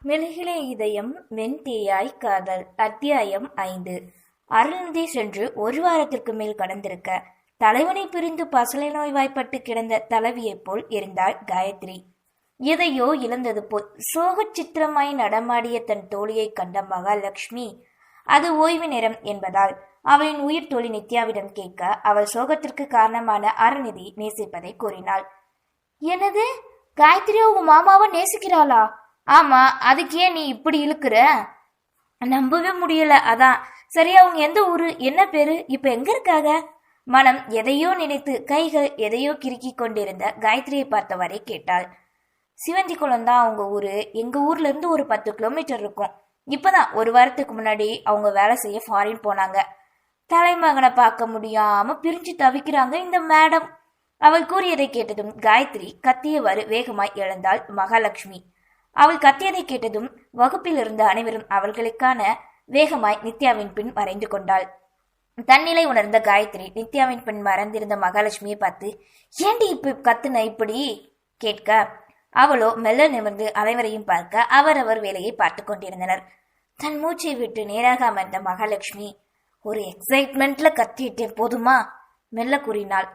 மெழுகிலே இதயம் வெண்தீயாய் காதல் அத்தியாயம் 5. அருள்நிதி சென்று ஒரு வாரத்திற்கு மேல் கடந்திருக்க தலைவனை பிரிந்து பசலை நோய்வாய்ப்பட்டு கிடந்த தலைவியைப் போல் இருந்தாள் காயத்ரி. எதையோ இழந்தது போல் சோகச் சித்திரமாய் நடமாடிய தன் தோழியை கண்ட மகாலட்சுமி அது ஓய்வு நேரம் என்பதால் அவளின் உயிர் தோழி நித்யாவிடம் கேட்க அவள் சோகத்திற்கு காரணமான அருள்நிதி நேசிப்பதை கூறினாள். என்னது, காயத்ரி உங்க மாமாவை நேசிக்கிறாளா? ஆமா, அதுக்கே நீ இப்படி இழுக்கிற? நம்பவே முடியல. அதான். சரி, அவங்க எந்த ஊரு, என்ன பேரு, இப்ப எங்க இருக்காங்க? மனம் எதையோ நினைத்து கைகள் எதையோ கிறுக்கி கொண்டிருந்த காயத்ரியை பார்த்தவரை கேட்டாள். சிவந்தி குளம் தான் அவங்க ஊரு. எங்க ஊர்ல இருந்து ஒரு 10 கிலோமீட்டர் இருக்கும். இப்பதான் ஒரு வாரத்துக்கு முன்னாடி அவங்க வேலை செய்ய ஃபாரின் போனாங்க. தலைமகனை பார்க்க முடியாம பிரிஞ்சு தவிக்கிறாங்க இந்த மேடம். அவள் கூறியதை கேட்டதும் காயத்ரி கத்தியவாறு வேகமாய் எழுந்தாள் மகாலட்சுமி. அவள் கத்தியதை கேட்டதும் வகுப்பில் இருந்த அனைவரும் அவர்களுக்கான வேகமாய் நித்யாவின் பின் மறைந்து கொண்டாள். தன்னிலை உணர்ந்த காயத்ரி நித்யாவின் பின் மறைந்திருந்த மகாலட்சுமியை பார்த்து, ஏண்டி இப்ப கத்துன இப்படி கேட்க, அவளோ மெல்ல நிமிர்ந்து அனைவரையும் பார்க்க அவரவர் வேலையை பார்த்து கொண்டிருந்தனர். தன் மூச்சை விட்டு நேராக அமர்ந்த மகாலட்சுமி, ஒரு எக்ஸைட்மெண்ட்ல கத்திட்டேன் போதுமா, மெல்ல கூறினாள்.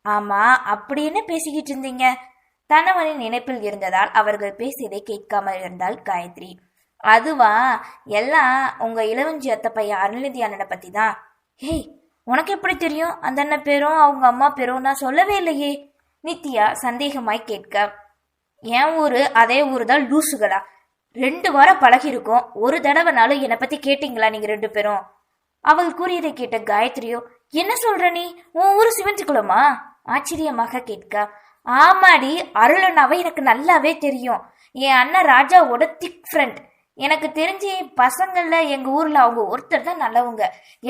ஆமா, அப்படி என்ன பேசிக்கிட்டு இருந்தீங்க? கணவனின் நினைப்பில் இருந்ததால் அவர்கள் பேசியதை கேட்காமல் இருந்தாள் காயத்ரி. அதுவா, எல்லாம் உங்க இளவஞ்சி அத்தை பையன் அருள்நிதி அண்ணனை பத்தி தான். ஹேய், உனக்கு எப்படி தெரியும் அந்த அண்ணன் பேரும் அவங்க அம்மா பேரும்? நான் சொல்லவே இல்லையே, நித்யா சந்தேகமாய் கேட்க. என் ஊரு அதே ஊரு தான், லூசுகளா? 2 வாரம் பழகி இருக்கோம், ஒரு தடவைனாலும் என்னை பத்தி கேட்டீங்களா நீங்க 2 பேரும்? அவள் கூறியதை கேட்ட காயத்ரியோ, என்ன சொல்ற நீ, உன் ஊரு சிவந்தி குளமா? ஆச்சரியமாக கேட்க. ஆமாடி, அருளனாவை எனக்கு நல்லாவே தெரியும். என் அண்ணன் ராஜாவோட திக் ஃப்ரெண்ட். எனக்கு தெரிஞ்சு பசங்கள்ல எங்க ஊர்ல அவங்க ஒருத்தர் தான் நல்லவங்க.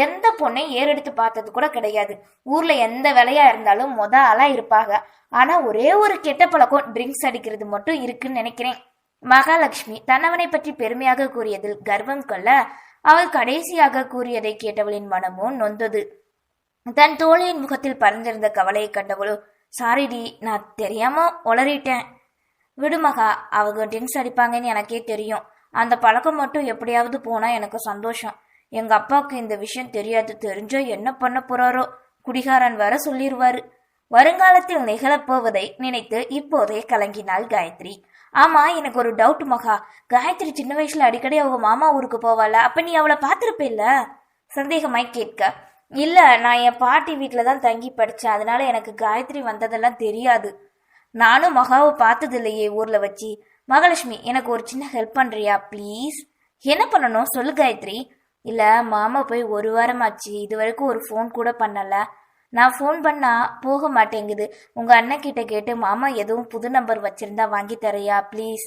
எந்த பொண்ணை ஏறெடுத்து பார்த்தது கூட கிடையாது. ஊர்ல எந்த வேலையா இருந்தாலும் ஆளா இருப்பாங்க. ஆனா ஒரே ஒரு கெட்ட பழக்கம், ட்ரிங்க்ஸ் அடிக்கிறது மட்டும் இருக்குன்னு நினைக்கிறேன். மகாலட்சுமி தன்னவனை பற்றி பெருமையாக கூறியதில் கர்வம் கொள்ள அவள் கடைசியாக கூறியதை கேட்டவளின் மனமும் நொந்தது. தன் தோழியின் முகத்தில் பறந்திருந்த கவலையை கண்டவளோ, சாரிடி, நான் தெரியாம உளறிட்டேன். விடுமகா, அவங்க ட்ரிங்க்ஸ் அடிப்பாங்கன்னு எனக்கே தெரியும். அந்த பழக்கம் மட்டும் எப்படியாவது போனா எனக்கு சந்தோஷம். எங்க அப்பாவுக்கு இந்த விஷயம் தெரியாது. தெரிஞ்சோ என்ன பண்ண போறாரோ, குடிகாரன் வர சொல்லிடுவாரு. வருங்காலத்தில் நிகழப்போவதை நினைத்து இப்போதே கலங்கினாள் காயத்ரி. ஆமா, எனக்கு ஒரு டவுட் மகா. காயத்ரி சின்ன வயசுல அடிக்கடி அவங்க மாமா ஊருக்கு போவாள, அப்ப நீ அவளை பாத்திருப்பில்ல? சந்தேகமாய் கேட்க. இல்ல, நான் என் பாட்டி வீட்டில தான் தங்கி படிச்சேன். அதனால எனக்கு காயத்ரி வந்ததெல்லாம் தெரியாது. நானும் மகாவை பார்த்தது இல்லையே ஊர்ல வச்சு. மகாலட்சுமி, எனக்கு ஒரு சின்ன ஹெல்ப் பண்றியா ப்ளீஸ்? என்ன பண்ணணும் சொல்லு காயத்ரி. இல்ல, மாமா போய் ஒரு வாரமாச்சு, இது வரைக்கும் ஒரு ஃபோன் கூட பண்ணல. நான் ஃபோன் பண்ணா போக மாட்டேங்குது. உங்க அண்ணன் கிட்ட கேட்டு மாமா எதுவும் புது நம்பர் வச்சிருந்தா வாங்கி தரையா ப்ளீஸ்?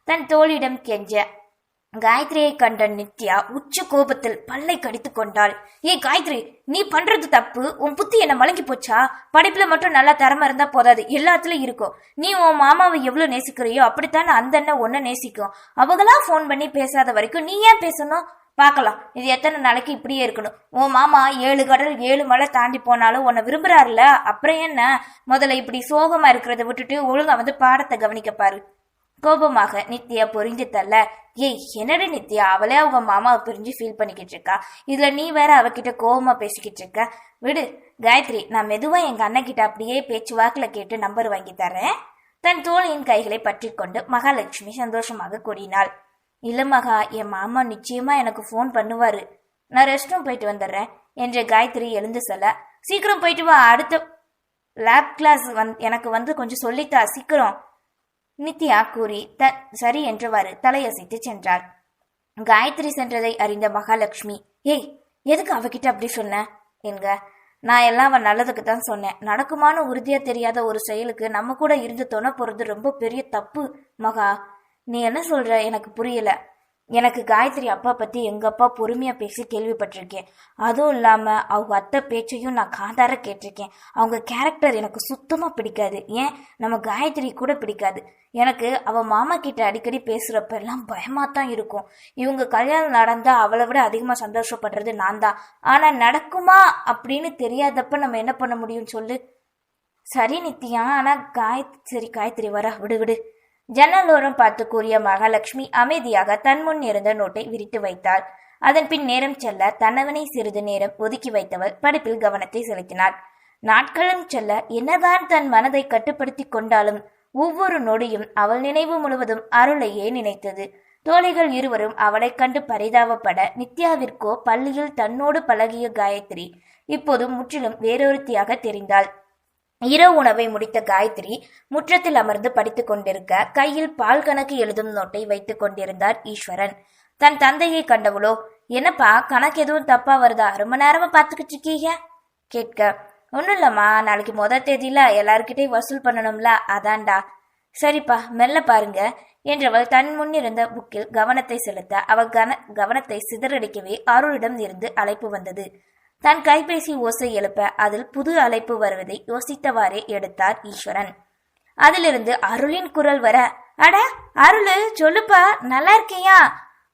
தன் தோழிடம் கெஞ்ச. காயத்ரியை கண்ட நித்யா உச்ச கோபத்தில் பல்லை கடித்து கொண்டாள். ஏய் காயத்ரி, நீ பண்றது தப்பு. உன் புத்தி என்ன மலங்கி போச்சா? படிப்புல மட்டும் நல்லா திறமை இருந்தா போதாது, எல்லாத்துலயும் இருக்கும். நீ உன் மாமாவை எவ்வளவு நேசிக்கிறியோ அப்படித்தானே அந்த அண்ணன் ஒன்ன நேசிக்கும். அவங்களா போன் பண்ணி பேசாத வரைக்கும் நீ ஏன் பேசணும்? பாக்கலாம், இது எத்தனை நாளைக்கு இப்படியே இருக்கணும். உன் மாமா 7 கடல் 7 மலை தாண்டி போனாலும் உன்னை விரும்புறாருல, அப்புறம் என்ன? முதல்ல இப்படி சோகமா இருக்கிறத விட்டுட்டு ஒழுங்கா வந்து பாடத்தை கவனிக்க பாரு. கோபமாக நித்யா பொறிஞ்சு தள்ள. ஏய், என்னடி நித்யா, அவளே அவங்க மாமாவை பிரிஞ்சு ஃபீல் பண்ணிக்கிட்டு இருக்கா. இதுல நீ வேற அவகிட்ட கோபமா பேசிக்கிட்டு இருக்க. விடு காயத்ரி, நான் மெதுவா எங்க அண்ணன் கிட்ட அப்படியே பேச்சு வாக்குல கேட்டு நம்பர் வாங்கி தரேன். தன் தோழியின் கைகளை பற்றி கொண்டு மகாலட்சுமி சந்தோஷமாக கூறினாள். இல்ல மகா, என் மாமா நிச்சயமா எனக்கு போன் பண்ணுவாரு. நான் ரெஸ்ட் ரூம் போயிட்டு வந்துடுறேன் என்று காயத்ரி எழுந்து சொல்ல. சீக்கிரம் போயிட்டு வா, அடுத்த லேப் கிளாஸ் எனக்கு வந்து கொஞ்சம் சொல்லித்தா சீக்கிரம், நித்யா கூறி சரி என்றவாறு தலையசைத்து சென்றார். காயத்ரி சென்றதை அறிந்த மகாலட்சுமி, ஏய், எதுக்கு அவகிட்ட அப்படி சொன்ன என்க. நான் எல்லாம் அவன் நல்லதுக்கு தான் சொன்னேன். நடக்குமான உறுதியா தெரியாத ஒரு செயலுக்கு நம்ம கூட இருந்து துணை போறது ரொம்ப பெரிய தப்பு மகா. நீ என்ன சொல்ற எனக்கு புரியல. எனக்கு காயத்ரி அப்பா பத்தி எங்க அப்பா பொறுமையா பேசி கேள்விப்பட்டிருக்கேன். அதுவும் இல்லாம அவங்க அத்தை பேச்சையும் நான் காதார கேட்டிருக்கேன். அவங்க கேரக்டர் எனக்கு சுத்தமா பிடிக்காது. ஏன், நம்ம காயத்ரி கூட பிடிக்காது. எனக்கு அவ மாமா கிட்ட அடிக்கடி பேசுறப்ப எல்லாம் பயமா தான் இருக்கும். இவங்க கல்யாணம் நடந்தா அவளை விட அதிகமா சந்தோஷப்படுறது நான் தான். ஆனா நடக்குமா அப்படின்னு தெரியாதப்ப நம்ம என்ன பண்ண முடியும் சொல்லு? சரி நித்யா, ஆனா சரி காயத்ரி வர விடு விடு. ஜன்னலோரம் பார்த்து கூறிய மகாலட்சுமி அமைதியாக தன் முன் இருந்த நோட்டை விரித்து வைத்தாள். அதன் பின் நேரம் செல்ல தன்னவனை சிறிது நேரம் ஒதுக்கி வைத்தவள் படிப்பில் கவனத்தை செலுத்தினாள். நாட்களும் செல்ல என்னதான் தன் மனதை கட்டுப்படுத்தி கொண்டாலும் ஒவ்வொரு நொடியும் அவள் நினைவு முழுவதும் அருளையே நினைத்தது. தோழிகள் இருவரும் அவளை கண்டு பரிதாபப்பட நித்யாவிற்கோ பள்ளியில் தன்னோடு பழகிய காயத்ரி இப்போது முற்றிலும் வேறொருத்தியாக தெரிந்தாள். இரவு உணவை முடித்த காயத்ரி முற்றத்தில் அமர்ந்து படித்துக் கொண்டிருக்க கையில் பால் கணக்கு எழுதும் நோட்டை வைத்துக் கொண்டிருந்தார் ஈஸ்வரன். தன் தந்தையை கண்டவளோ, என்னப்பா கணக்கு எதுவும் தப்பா வருதா, ரொம்ப நேரமா பாத்துக்கிட்டு இருக்கீங்க கேட்க, ஒன்னும் இல்லம்மா, நாளைக்கு தேதியில எல்லார்கிட்டையும் வசூல் பண்ணணும்ல, அதான்டா. சரிப்பா, மெல்ல பாருங்க என்றவள் தன் முன்னிருந்த புக்கில் கவனத்தை செலுத்த அவள் கவனத்தை சிதறடிக்கவே அருளிடம் இருந்து அழைப்பு வந்தது. தன் கைபேசி ஓசை எழுப்ப அதில் புது அழைப்பு வருவதை யோசித்தவாறே எடுத்தார் ஈஸ்வரன். அதிலிருந்து அருளின் குரல் வர, அட அருளு, சொல்லுப்பா, நல்லா இருக்கியா?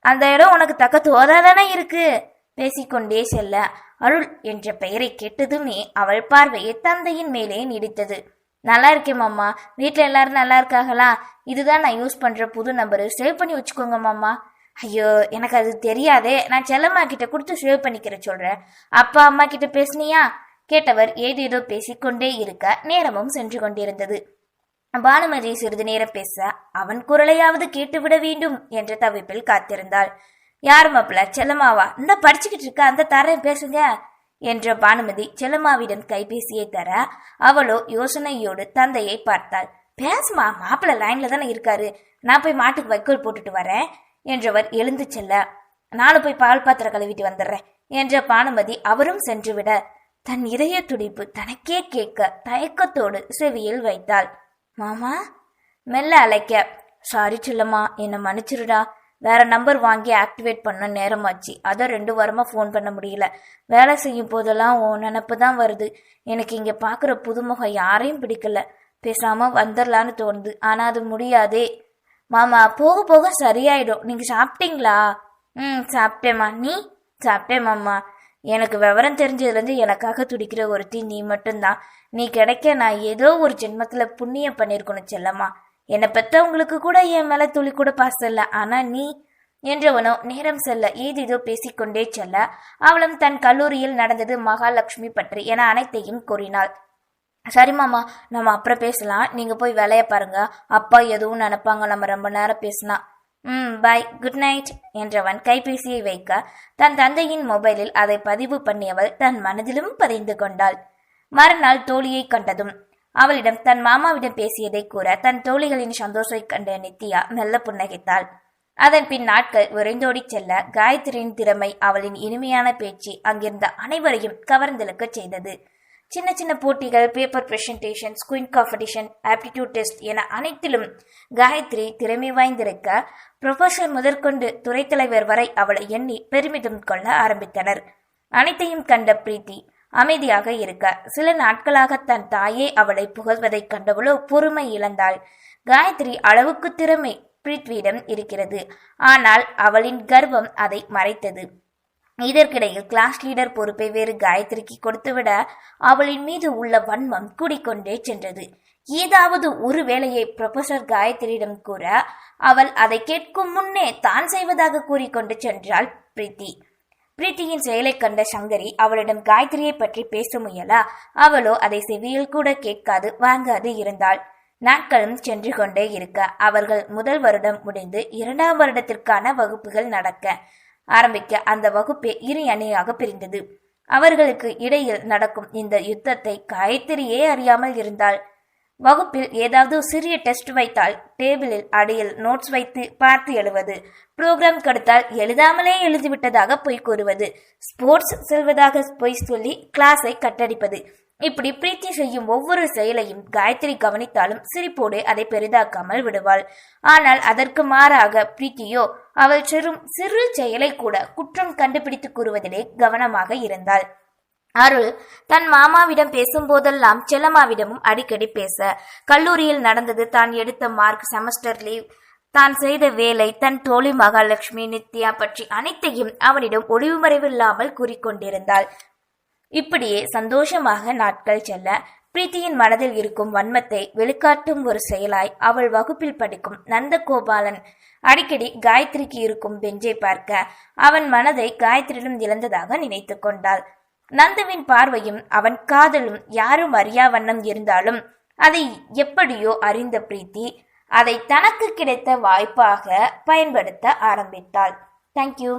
அந்த இடம் உனக்கு தக்க தோதாதானே இருக்கு பேசிக்கொண்டே செல்ல அருள் என்ற பெயரை கேட்டதுமே அவள் பார்வையை தந்தையின் மேலே நீடித்தது. நல்லா இருக்கேன் மாமா, வீட்டுல எல்லாரும் நல்லா இருக்காங்களா? இதுதான் நான் யூஸ் பண்ற புது நம்பரு, சேவ் பண்ணி வச்சுக்கோங்க மாமா. ஐயோ, எனக்கு அது தெரியாதே, நான் செல்லம்மா கிட்ட கொடுத்து சேவ் பண்ணிக்கிற சொல்றேன். அப்பா அம்மா கிட்ட பேசுனியா கேட்டவர் ஏதேதோ பேசிக்கொண்டே இருக்க நேரமும் சென்று கொண்டிருந்தது. பானுமதி சிறிது நேரம் பேச அவன் குரலையாவது கேட்டுவிட வேண்டும் என்ற தவிப்பில் காத்திருந்தாள். யார் மாப்பிள்ள, செல்லம்மாவா? இந்த படிச்சுக்கிட்டு இருக்க, அந்த தரேன் பேசுங்க என்ற பானுமதி செல்லம்மாவிடம் கைபேசியை தர அவளோ யோசனையோடு தந்தையை பார்த்தாள். பேசுமா, மாப்பிள்ள லைன்ல தானே இருக்காரு, நான் போய் மாட்டுக்கு வைக்கோல் போட்டுட்டு வரேன் என்றவர் எழுந்து செல்ல, நானும் போய் பால் பாத்திரம் கழுவிட்டு வந்துடுறேன் என்ற பானுமதி அவரும் சென்றுவிட தன் இதய துடிப்பு தனக்கே கேட்க தயக்கத்தோடு செவியில் வைத்தாள். மாமா மெல்ல அழைக்க, சாரி செல்லம்மா, என்னை மன்னிச்சிருடா, வேற நம்பர் வாங்கி ஆக்டிவேட் பண்ண நேரமாச்சு, அதான் 2 வாரமா ஃபோன் பண்ண முடியல. வேலை செய்யும் போதெல்லாம் உன் நினப்பு தான் வருது. எனக்கு இங்க பாக்குற புதுமுகம் யாரையும் பிடிக்கல, பேசாம வந்துடலான்னு தோணுது, ஆனா அது முடியாதே. மாமா, போக போக சரியாயிடும். நீங்க சாப்பிட்டீங்களா? சாப்பிட்டேம்மா. நீ? சாப்பிட்டேன் மாமா. எனக்கு விவரம் தெரிஞ்சதுலேருந்து எனக்காக துடிக்கிற ஒருத்தி நீ மட்டும்தான். நீ கிடைக்க நான் ஏதோ ஒரு ஜென்மத்துல புண்ணியம் பண்ணிருக்கணும் செல்லம்மா. என்னை பெற்றவங்களுக்கு கூட என் மேல துளி கூட பாசம் இல்லை, ஆனா நீ என்றவனோ நேரம் செல்ல ஏதேதோ பேசிக்கொண்டே செல்ல அவளும் தன் கல்லூரியில் நடந்தது மகாலட்சுமி பற்றி என அனைத்தையும் கூறினாள். சரி மாமா, நம்ம அப்புறம் பேசலாம், நீங்க போய் வேலைய பாருங்க, அப்பா எதுவும் நினைப்பாங்க நம்ம ரொம்ப நேரம் பேசினா. பாய், குட் நைட் என்றவன் கைபேசியை வைக்க தன் தந்தையின் மொபைலில் அதை பதிவு பண்ணியவள் தன் மனதிலும் பதிந்து கொண்டாள். மறுநாள் தோழியை கண்டதும் அவளிடம் தன் மாமாவிடம் பேசியதை கூற தன் தோழிகளின் சந்தோஷத்தை கண்ட நித்யா மெல்ல புன்னகைத்தாள். அதன் பின் நாட்கள் விரைந்தோடி செல்ல காயத்ரியின் திறமை, அவளின் இனிமையான பேச்சு அங்கிருந்த அனைவரையும் கவர்ந்தெழுக்க செய்தது. சின்ன சின்ன போட்டிகள், paper presentations, queen competition, aptitude test என அனைத்திலும் காயத்ரி திறமை வாய்ந்திருக்க ப்ரொஃபசர் முதற்கொண்டு துறை தலைவர் வரை அவளை எண்ணி பெருமிதம் கொள்ள ஆரம்பித்தனர். அனைத்தையும் கண்ட பிரீத்தி அமைதியாக இருக்க சில நாட்களாக தன் தாயே அவளை புகழ்வதைக் கண்டவளோ பொறுமை இழந்தாள். காயத்ரி அளவுக்கு திறமை பிரித்வியிடம் இருக்கிறது, ஆனால் அவளின் கர்வம் அதை மறைத்தது. இதற்கிடையில் கிளாஸ் லீடர் பொறுப்பை வேறு காயத்ரிக்கு கொடுத்துவிட அவளின் மீது உள்ள வன்மம் கூடிக்கொண்டே சென்றது. ஏதாவது ஒரு வேலையை ப்ரொஃபசர் காயத்ரியிடம் கூற அவள் அதை கேட்கும் முன்னே தான் செய்வதாக கூறிக்கொண்டு சென்றாள் பிரீத்தி. பிரீத்தியின் செயலை கண்ட சங்கரி அவளிடம் காயத்ரியை பற்றி பேச முயல அவளோ அதை செவியில் கூட கேட்காது வாங்காது இருந்தாள். நாட்களும் சென்று கொண்டே இருக்க அவர்கள் முதல் வருடம் முடிந்து 2ஆம் வருடத்திற்கான வகுப்புகள் நடக்க ஆரம்பிக்க அந்த வகுப்பே இரு அணியாக பிரிந்தது. அவர்களுக்கு இடையில் நடக்கும் இந்த யுத்தத்தை காயத்ரியே அறியாமல் இருந்தாள். வகுப்பில் ஏதாவது சிறிய டெஸ்ட் வைத்தால் டேபிளில் அடியில் நோட்ஸ் வைத்து பார்த்து எழுவது, புரோகிராம் கொடுத்தால் எழுதாமலே எழுதிவிட்டதாக பொய் கூறுவது, ஸ்போர்ட்ஸ் செல்வதாக பொய் சொல்லி கிளாஸை கட்டடிப்பது, இப்படி பிரீத்தி செய்யும் ஒவ்வொரு செயலையும் காயத்ரி கவனித்தாலும் சிரிப்போடு அதை பெரிதாக்காமல் விடுவாள். ஆனால் அதற்கு மாறாக பிரீத்தியோ அவள் சிறு செயலை கூட குற்றம் கண்டுபிடித்து கூறுவதிலே கவனமாக இருந்தாள். அருள் தன் மாமாவிடம் பேசும் போதெல்லாம் செல்லம்மாவிடமும் அடிக்கடி பேச கல்லூரியில் நடந்தது, தான் எடுத்த மார்க், செமஸ்டர் லீவ், தான் செய்த வேலை, தன் தோழி மகாலட்சுமி, நித்யா பற்றி அனைத்தையும் அவனிடம் ஒளிவுமறைவில்லாமல் கூறிக்கொண்டிருந்தாள். இப்படியே சந்தோஷமாக நாட்கள் செல்ல பிரீத்தியின் மனதில் இருக்கும் வன்மத்தை வெளிக்காட்டும் ஒரு செயலாய் அவள் வகுப்பில் படிக்கும் நந்தகோபாலன் அடிக்கடி காயத்ரிக்கு இருக்கும் பெஞ்சை பார்க்க அவன் மனதை காயத்ரியிடம் இழந்ததாக நினைத்து கொண்டாள். நந்துவின் பார்வையும் அவன் காதலும் யாரும் அறியா வண்ணம் இருந்தாலும் அதை எப்படியோ அறிந்த பிரீத்தி அதை தனக்கு கிடைத்த வாய்ப்பாக பயன்படுத்த ஆரம்பித்தாள். தேங்க்யூ.